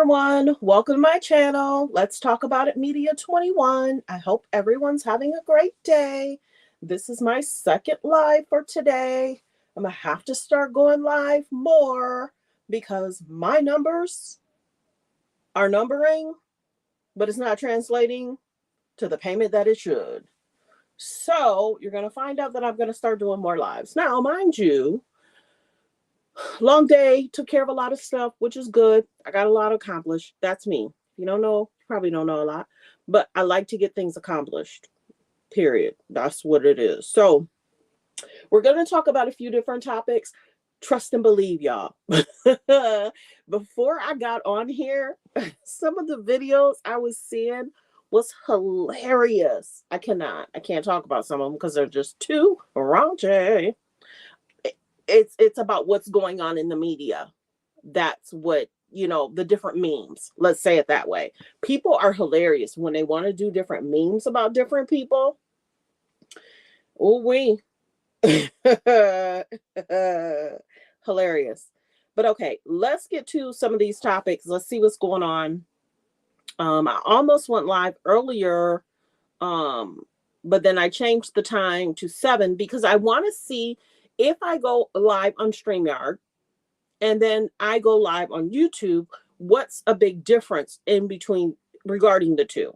everyone, welcome to my channel. Let's talk about it Media 21. I hope everyone's having a great day. This is my second live for today. I'm gonna have to start going live more because my numbers are numbering, but it's not translating to the payment that it should. So you're gonna find out that I'm gonna start doing more lives. Now, mind you, long day, took care of a lot of stuff, which is good. I got a lot accomplished. That's me. If you don't know, you probably don't know a lot, but I like to get things accomplished. Period. That's what it is. So we're going to talk about a few different topics. Trust and believe, y'all. Before I got on here, some of the videos I was seeing was hilarious. I can't talk about some of them because they're just too raunchy. It's about what's going on in the media. That's what, the different memes, let's say it that way. People are hilarious when they want to do different memes about different people. Oh, we hilarious. But okay, let's get to some of these topics. Let's see what's going on. I almost went live earlier, but then I changed the time to 7 because I want to see if I go live on StreamYard and then I go live on YouTube, what's a big difference in between regarding the two?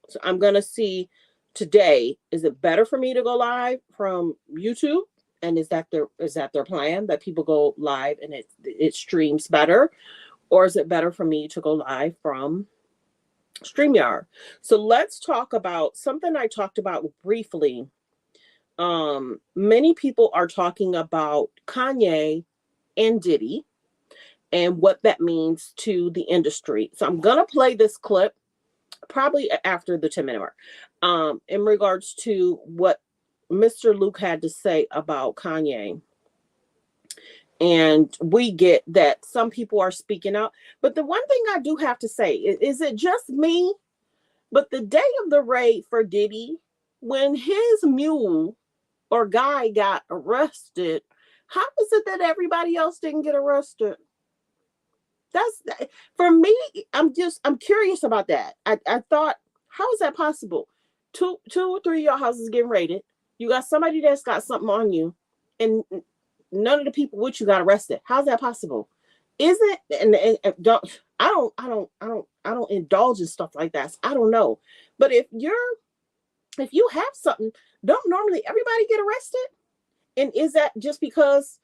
So I'm going to see today, is it better for me to go live from YouTube? And is that their plan, that people go live and it streams better? Or is it better for me to go live from StreamYard? So let's talk about something I talked about briefly. Many people are talking about Kanye and Diddy and what that means to the industry. So I'm going to play this clip probably after the 10-minute mark, in regards to what Mr. Luke had to say about Kanye. And we get that some people are speaking out. But the one thing I do have to say, is it just me? But the day of the raid for Diddy, when his mule or guy got arrested, how is it that everybody else didn't get arrested? That's, for me, I'm curious about that. I thought, how is that possible? Two or three of your houses getting raided. You got somebody that's got something on you, and none of the people with you got arrested. How's that possible? Isn't and don't I don't indulge in stuff like that. So I don't know. But if you have something, don't normally everybody get arrested? And is that just because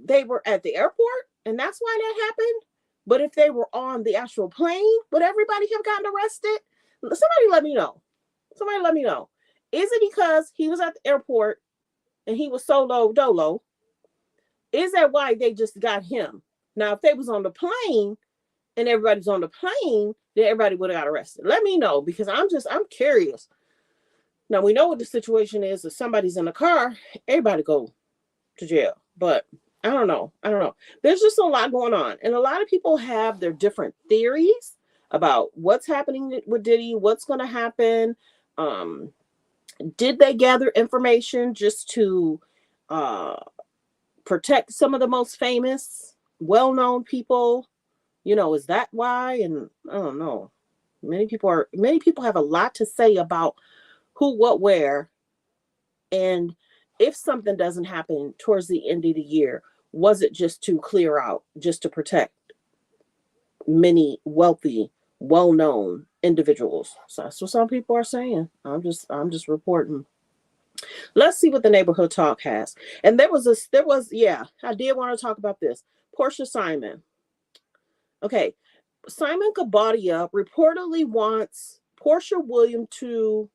they were at the airport and that's why that happened? But if they were on the actual plane, would everybody have gotten arrested? Somebody let me know. Somebody let me know. Is it because he was at the airport and he was solo dolo? Is that why they just got him? Now, if they was on the plane and everybody's on the plane, then everybody would have got arrested. Let me know, because I'm curious. Now, we know what the situation is. If somebody's in a car, everybody go to jail. But I don't know. There's just a lot going on. And a lot of people have their different theories about what's happening with Diddy, what's going to happen. Did they gather information just to protect some of the most famous, well-known people? Is that why? And I don't know. Many people have a lot to say about who, what, where. And if something doesn't happen towards the end of the year, was it just to clear out, just to protect many wealthy, well-known individuals? So that's what some people are saying. I'm just reporting. Let's see what the neighborhood talk has. And I did want to talk about this. Portia Simon. Okay. Simon Kabadia reportedly wants Portia Williams to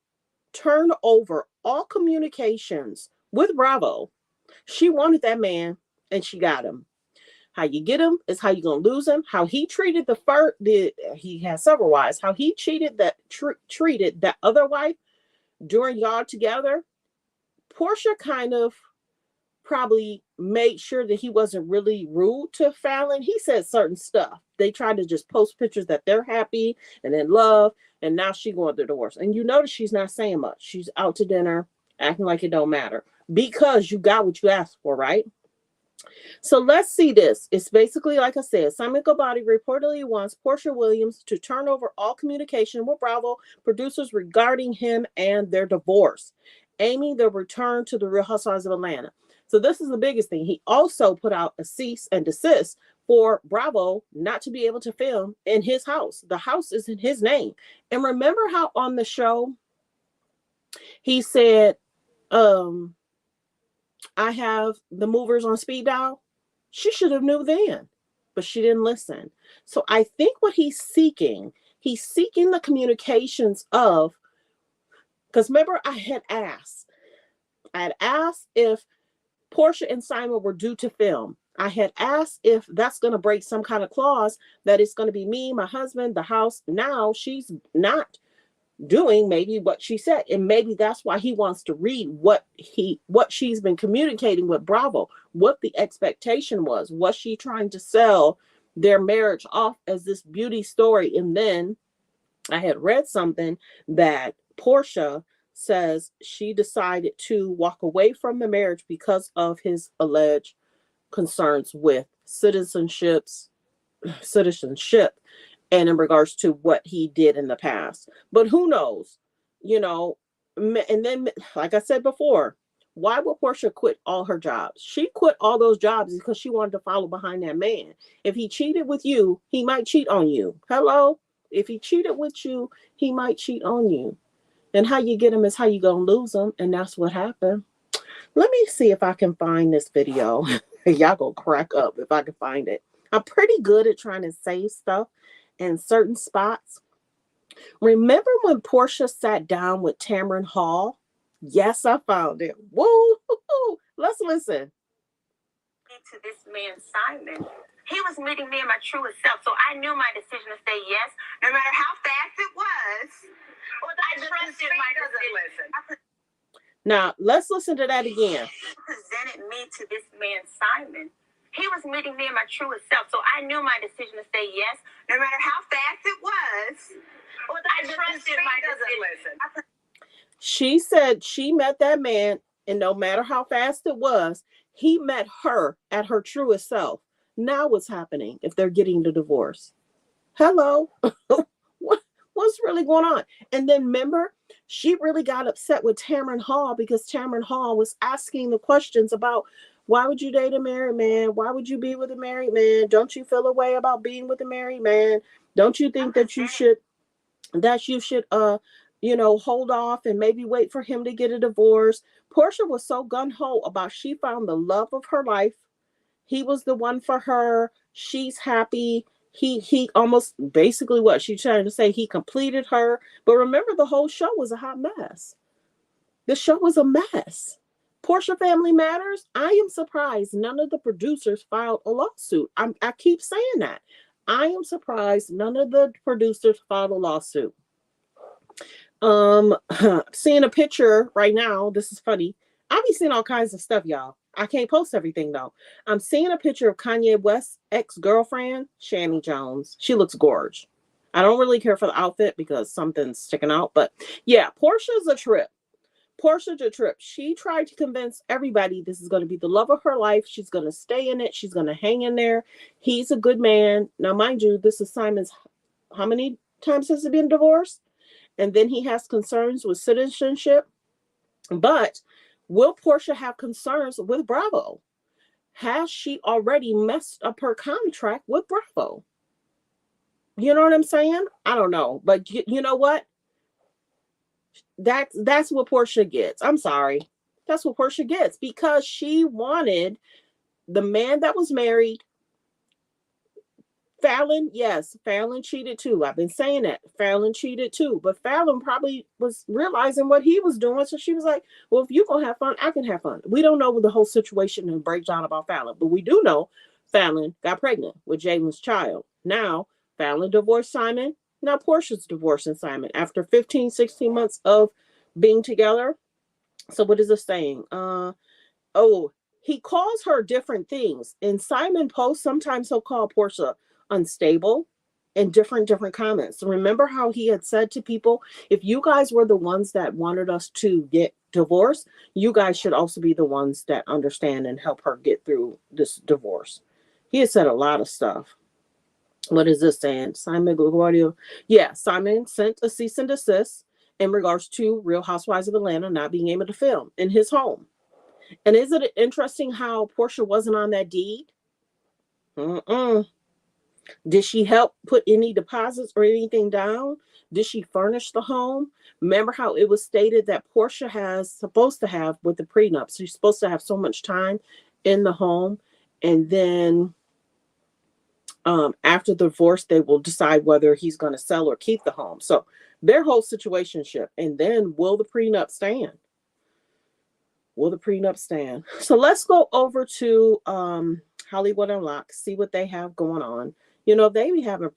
turn over all communications with Bravo. She wanted that man and she got him. How you get him is how you're going to lose him. How he treated he has several wives. How he treated that other wife during y'all together. Portia kind of probably made sure that he wasn't really rude to Fallon. He said certain stuff. They tried to just post pictures that they're happy and in love, and now she's going through divorce. And you notice she's not saying much. She's out to dinner, acting like it don't matter, because you got what you asked for, right? So let's see this. It's basically, like I said, Simon Gabati reportedly wants Portia Williams to turn over all communication with Bravo producers regarding him and their divorce, aiming the return to the Real Housewives of Atlanta. So this is the biggest thing. He also put out a cease and desist for Bravo not to be able to film in his house. The house is in his name. And remember how on the show he said, I have the movers on speed dial? She should have knew then, but she didn't listen. So I think what he's seeking the communications of, because remember I had asked if Portia and Simon were due to film. I had asked if that's going to break some kind of clause that it's going to be me, my husband, the house. Now she's not doing maybe what she said, and maybe that's why he wants to read what she's been communicating with Bravo, what the expectation was she trying to sell their marriage off as this beauty story. And then I had read something that Portia says she decided to walk away from the marriage because of his alleged concerns with citizenship and in regards to what he did in the past. But who knows, you know, and then, like I said before, why would Portia quit all her jobs? She quit all those jobs because she wanted to follow behind that man. If he cheated with you, he might cheat on you. Hello? If he cheated with you, he might cheat on you. And how you get him is how you gonna lose him. And that's what happened. Let me see if I can find this video. Y'all gonna crack up if I can find it. I'm pretty good at trying to say stuff in certain spots. Remember when Portia sat down with Tamron Hall? Yes, I found it. Woo! Let's listen. To this man, Simon. He was meeting me in my truest self, so I knew my decision to say yes, no matter how fast it was. I trusted my decision. Now, let's listen to that again. He presented me to this man, Simon. He was meeting me in my truest self, so I knew my decision to say yes, no matter how fast it was. I trusted my decision. She said she met that man, and no matter how fast it was, he met her at her truest self. Now what's happening if they're getting the divorce? Hello? What's really going on? And then remember, she really got upset with Tamron Hall because Tamron Hall was asking the questions about, why would you date a married man? Why would you be with a married man? Don't you feel a way about being with a married man? Don't you think that you should hold off and maybe wait for him to get a divorce? Portia was so gung-ho about she found the love of her life. He was the one for her. She's happy. He almost basically what she's trying to say, he completed her. But remember, the whole show was a hot mess. The show was a mess. Portia Family Matters, I am surprised none of the producers filed a lawsuit. I keep saying that. I am surprised none of the producers filed a lawsuit. Seeing a picture right now, this is funny. I be seeing all kinds of stuff, y'all. I can't post everything though. I'm seeing a picture of Kanye West's ex-girlfriend, Shani Jones. She looks gorgeous. I don't really care for the outfit because something's sticking out, but yeah, Portia's a trip. She tried to convince everybody this is going to be the love of her life. She's going to stay in it. She's going to hang in there. He's a good man. Now, mind you, this is Simon's, how many times has he been divorced? And then he has concerns with citizenship. But will Portia have concerns with Bravo? Has she already messed up her contract with Bravo? You know what I'm saying? I don't know. But you know what? That's what Portia gets. I'm sorry. That's what Portia gets because she wanted the man that was married. Fallon, yes, Fallon cheated too. I've been saying that. Fallon cheated too. But Fallon probably was realizing what he was doing. So she was like, well, if you're going to have fun, I can have fun. We don't know the whole situation and breakdown about Fallon. But we do know Fallon got pregnant with Jalen's child. Now, Fallon divorced Simon. Now, Portia's divorcing Simon after 15, 16 months of being together. So what is this saying? He calls her different things. In Simon posts, sometimes he'll call Portia unstable and different comments. Remember how he had said to people, if you guys were the ones that wanted us to get divorce, you guys should also be the ones that understand and help her get through this divorce. He has said a lot of stuff. What is this saying? Simon Gregorio. Yeah, Simon sent a cease and desist in regards to Real Housewives of Atlanta not being able to film in his home. And isn't it interesting how Portia wasn't on that deed? Did she help put any deposits or anything down? Did she furnish the home? Remember how it was stated that Portia has supposed to have with the prenup. She's supposed to have so much time in the home, and then after the divorce, they will decide whether he's going to sell or keep the home. So their whole situationship, and then will the prenup stand? Will the prenup stand? So let's go over to Hollywood Unlocked, see what they have going on. You know, they be having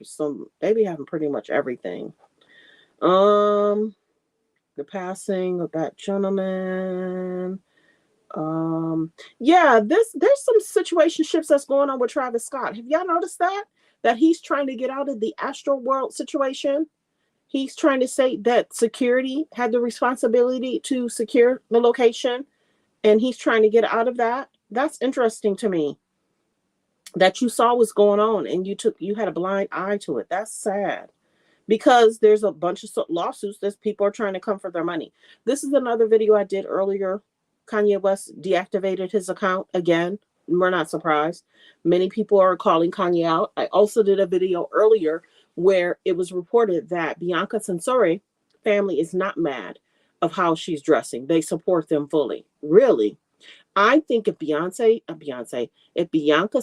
pretty much everything. The passing of that gentleman. Yeah, there's some situationships that's going on with Travis Scott. Have y'all noticed that he's trying to get out of the Astro World situation? He's trying to say that security had the responsibility to secure the location, and he's trying to get out of that. That's interesting to me, that you saw what's going on and you had a blind eye to it. That's sad, because there's a bunch of lawsuits that people are trying to come for their money. This is another video I did earlier. Kanye West deactivated his account again. We're not surprised. Many people are calling Kanye out. I also did a video earlier where it was reported that Bianca Censori family is not mad of how she's dressing. They support them fully. Really? I think if Bianca's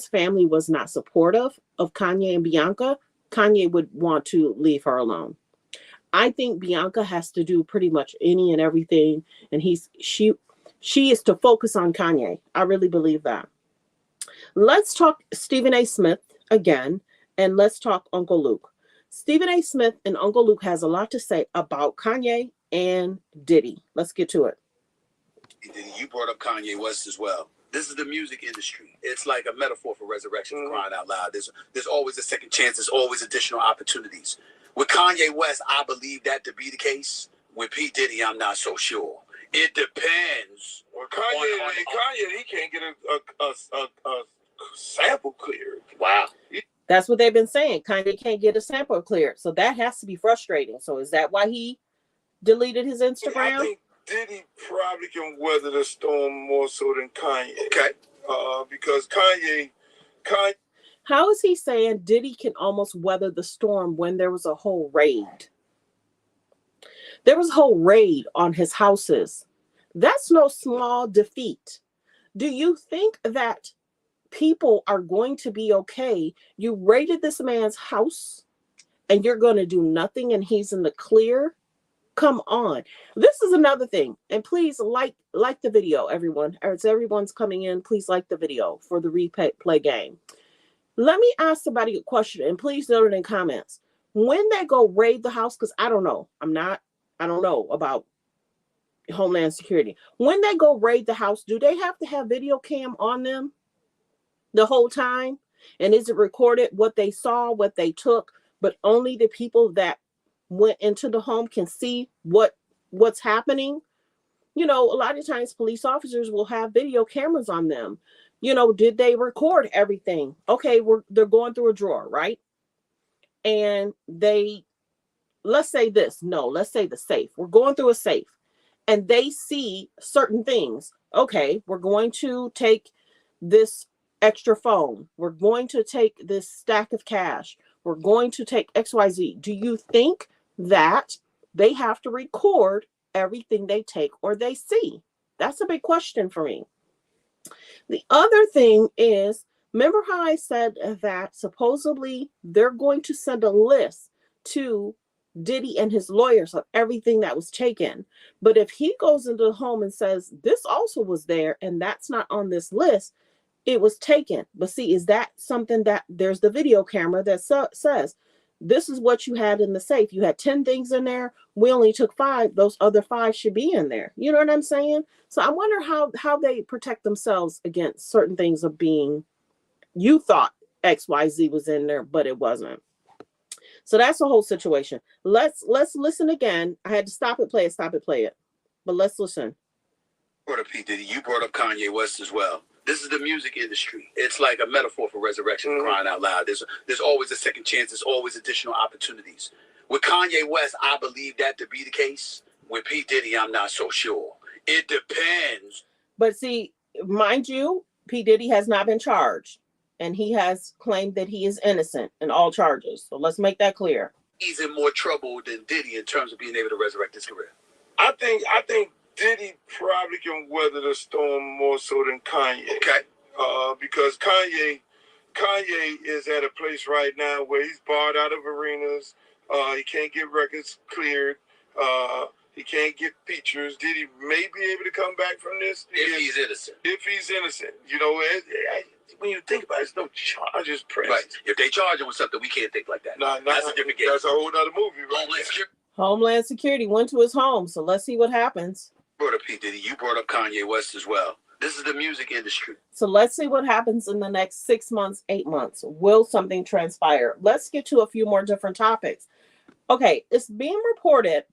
family was not supportive of Kanye and Bianca, Kanye would want to leave her alone. I think Bianca has to do pretty much any and everything, and she is to focus on Kanye. I really believe that. Let's talk Stephen A. Smith again, and let's talk Uncle Luke. Stephen A. Smith and Uncle Luke has a lot to say about Kanye and Diddy. Let's get to it. You brought up Kanye West as well. This is the music industry. It's like a metaphor for resurrection, for crying out loud. There's always a second chance. There's always additional opportunities. With Kanye West, I believe that to be the case. With P. Diddy, I'm not so sure. It depends. Well, Kanye, he can't get a sample cleared. Wow. That's what they've been saying. Kanye can't get a sample cleared. So that has to be frustrating. So is that why he deleted his Instagram? I think Diddy probably can weather the storm more so than Kanye. Okay. Because Kanye. How is he saying Diddy can almost weather the storm when there was a whole raid? There was a whole raid on his houses. That's no small defeat. Do you think that people are going to be okay? You raided this man's house and you're going to do nothing and he's in the clear? Come on. This is another thing. And please like the video, everyone. As everyone's coming in, please like the video for the replay game. Let me ask somebody a question, and please note it in comments. When they go raid the house, because I don't know. I don't know about Homeland Security. When they go raid the house, do they have to have video cam on them the whole time? And is it recorded what they saw, what they took, but only the people that went into the home can see what's happening? You know, a lot of times police officers will have video cameras on them. You know, did they record everything? Okay, they're going through a drawer, right? And let's say the safe. We're going through a safe and they see certain things. Okay, we're going to take this extra phone. We're going to take this stack of cash. We're going to take XYZ. Do you think that they have to record everything they take or they see? That's a big question for me. The other thing is, remember how I said that supposedly they're going to send a list to Diddy and his lawyers of everything that was taken. But if he goes into the home and says, this also was there and that's not on this list, it was taken. But see, is that something that there's the video camera that says, this is what you had in the safe. You had 10 things in there. We only took 5. Those other 5 should be in there. You know what I'm saying? So I wonder how they protect themselves against certain things of being, you thought XYZ was in there, but it wasn't. So that's the whole situation. Let's listen again. I had to stop it, play it. But let's listen. Brought up P. Diddy. You brought up Kanye West as well. This is the music industry. It's like a metaphor for resurrection, crying out loud. There's always a second chance. There's always additional opportunities. With Kanye West, I believe that to be the case. With P. Diddy, I'm not so sure. It depends. But see, mind you, P. Diddy has not been charged. And he has claimed that he is innocent in all charges. So let's make that clear. He's in more trouble than Diddy in terms of being able to resurrect his career. I think Diddy probably can weather the storm more so than Kanye. Okay. Because Kanye is at a place right now where he's barred out of arenas. He can't get records cleared. He can't get features. Diddy may be able to come back from this If he's innocent. If he's innocent, you know, when you think about it, there's no charges pressed. Right. If they charge him with something, we can't think like that. That's a different game. That's a whole other movie. Right? Homeland Security went to his home, so let's see what happens. Brought up P. Diddy. You brought up Kanye West as well. This is the music industry. So let's see what happens in the next 6 months, 8 months. Will something transpire? Let's get to a few more different topics. Okay, it's being reported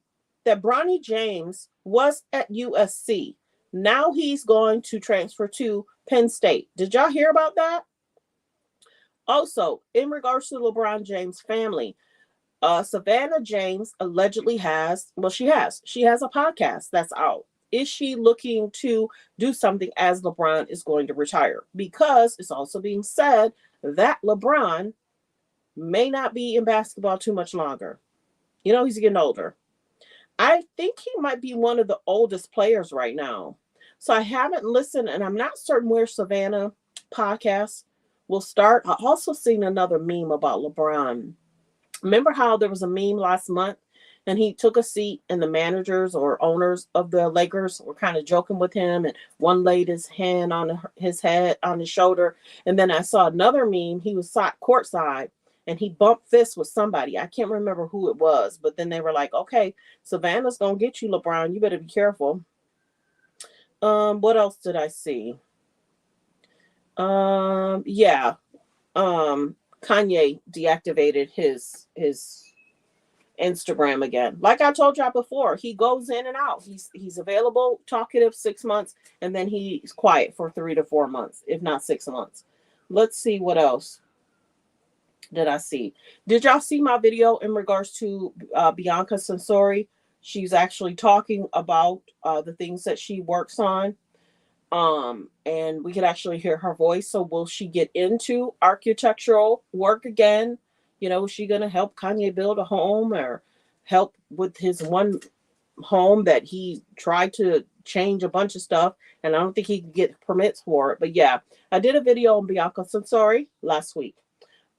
that Bronny James was at USC. Now he's going to transfer to Penn State. Did y'all hear about that? Also, in regards to LeBron James' family, Savannah James allegedly has a podcast that's out. Is she looking to do something as LeBron is going to retire? Because it's also being said that LeBron may not be in basketball too much longer. You know, he's getting older. I think he might be one of the oldest players right now. So I haven't listened, and I'm not certain where Savannah podcast will start. I also seen another meme about LeBron. Remember how there was a meme last month and he took a seat and the managers or owners of the Lakers were kind of joking with him, and one laid his hand on his head, on his shoulder. And then I saw another meme. He was courtside and he bumped fists with somebody. I can't remember who it was, but then they were like, okay, Savannah's going to get you, LeBron. You better be careful. What else did I see? Kanye deactivated his Instagram again. Like I told y'all before, he goes in and out. He's available, talkative 6 months, and then he's quiet for 3 to 4 months, if not 6 months. Let's see what else did I see. Did y'all see my video in regards to Bianca Censori? She's actually talking about the things that she works on. And we could actually hear her voice. So will she get into architectural work again? You know, is she going to help Kanye build a home or help with his one home that he tried to change a bunch of stuff? And I don't think he can get permits for it. But yeah, I did a video on Bianca Censori last week.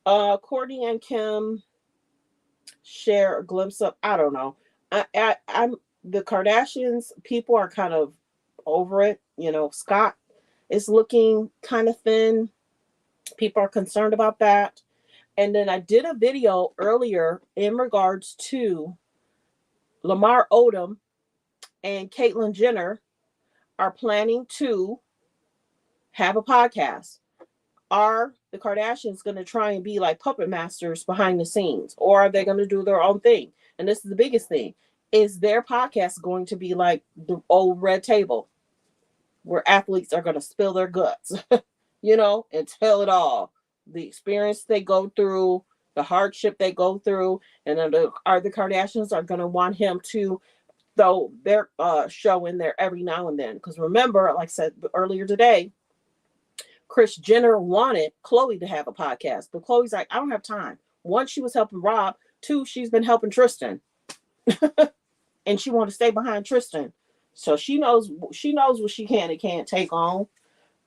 Kourtney and Kim share a glimpse of, I don't know. I'm the Kardashians, people are kind of over it. You know, Scott is looking kind of thin. People are concerned about that. And then I did a video earlier in regards to Lamar Odom and Caitlyn Jenner are planning to have a podcast. Are the Kardashians going to try and be like puppet masters behind the scenes, or are they going to do their own thing? And this is the biggest thing. Is their podcast going to be like the old Red Table, where athletes are going to spill their guts, you know, and tell it all? The experience they go through, the hardship they go through, and are the Kardashians are going to want him to throw their show in there every now and then? Because remember, like I said earlier today, Kris Jenner wanted Khloe to have a podcast, but Khloe's like, I don't have time. One, she was helping Rob. Two, she's been helping Tristan. And she wanted to stay behind Tristan. So she knows what she can and can't take on.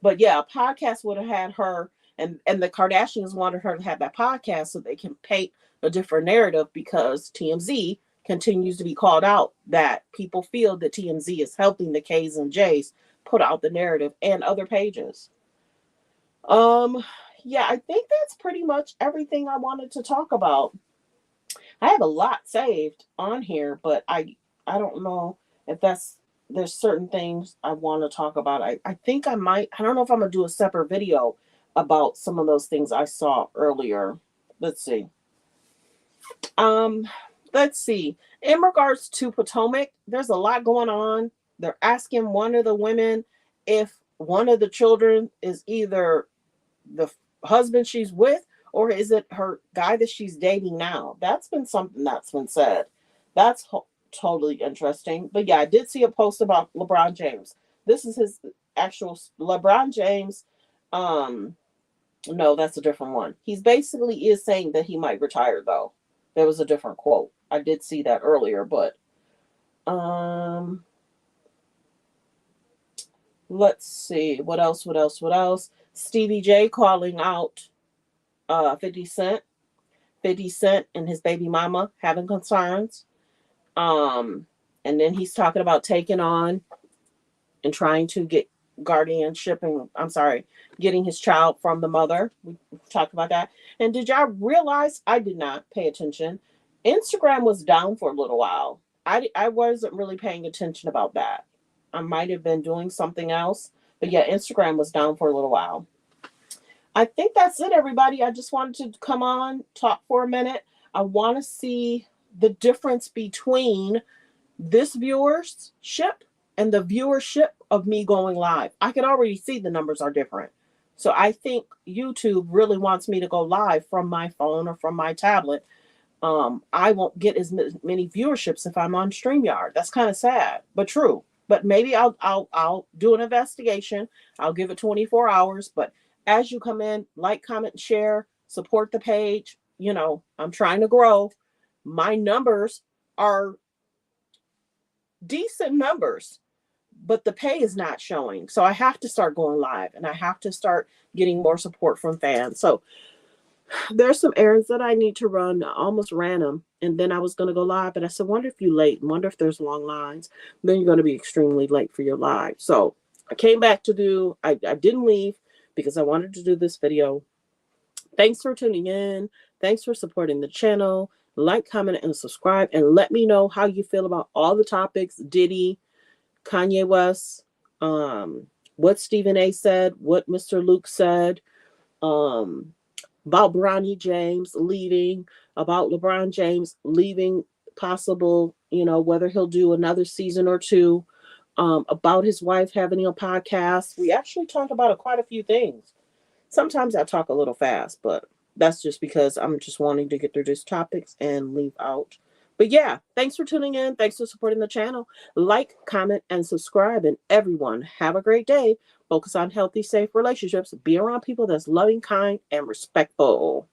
But yeah, a podcast would have had her, and the Kardashians wanted her to have that podcast so they can paint a different narrative, because TMZ continues to be called out that people feel that TMZ is helping the K's and J's put out the narrative, and other pages. Yeah, I think that's pretty much everything I wanted to talk about. I have a lot saved on here, but I don't know if there's certain things I want to talk about. I think I might. I don't know if I'm going to do a separate video about some of those things I saw earlier. Let's see. In regards to Potomac, there's a lot going on they're asking one of the women if one of the children is either the husband she's with or is it her guy that she's dating now. That's been something that's been said. That's totally interesting. But yeah, I did see a post about LeBron James. This is his actual LeBron James. No, that's a different one. He's basically is saying that he might retire though. There was a different quote. I did see that earlier, but let's see. What else? Stevie J calling out 50 Cent. 50 Cent and his baby mama having concerns. And then he's talking about taking on and trying to get guardianship and getting his child from the mother. We talked about that. And did y'all realize, I did not pay attention, Instagram was down for a little while. I wasn't really paying attention about that. I might have been doing something else, but yeah, Instagram was down for a little while. I think that's it, everybody. I just wanted to come on, talk for a minute. I want to see the difference between this viewership and the viewership of me going live. I can already see the numbers are different. So I think YouTube really wants me to go live from my phone or from my tablet. I won't get as many viewerships if I'm on StreamYard. That's kind of sad, but true. But maybe I'll do an investigation. I'll give it 24 hours. But as you come in, like, comment, share, support the page. You know, I'm trying to grow. My numbers are decent numbers, but the pay is not showing. So I have to start going live and I have to start getting more support from fans. So there's some errands that I need to run. I almost ran them and then I was going to go live, but I said, wonder if you're late, wonder if there's long lines. Then you're going to be extremely late for your live. So I came back to do, I didn't leave because I wanted to do this video. Thanks for tuning in. Thanks for supporting the channel. Like, comment, and subscribe, and let me know how you feel about all the topics. Diddy, Kanye West, what Stephen A said, what Mr. Luke said, about Bronny James leaving, about LeBron James leaving, possible, you know, whether he'll do another season or two, about his wife having a podcast. We actually talked about quite a few things. Sometimes I talk a little fast, but that's just because I'm just wanting to get through these topics and leave out. But yeah, thanks for tuning in. Thanks for supporting the channel. Like, comment, and subscribe. And everyone, have a great day. Focus on healthy, safe relationships. Be around people that's loving, kind, and respectful.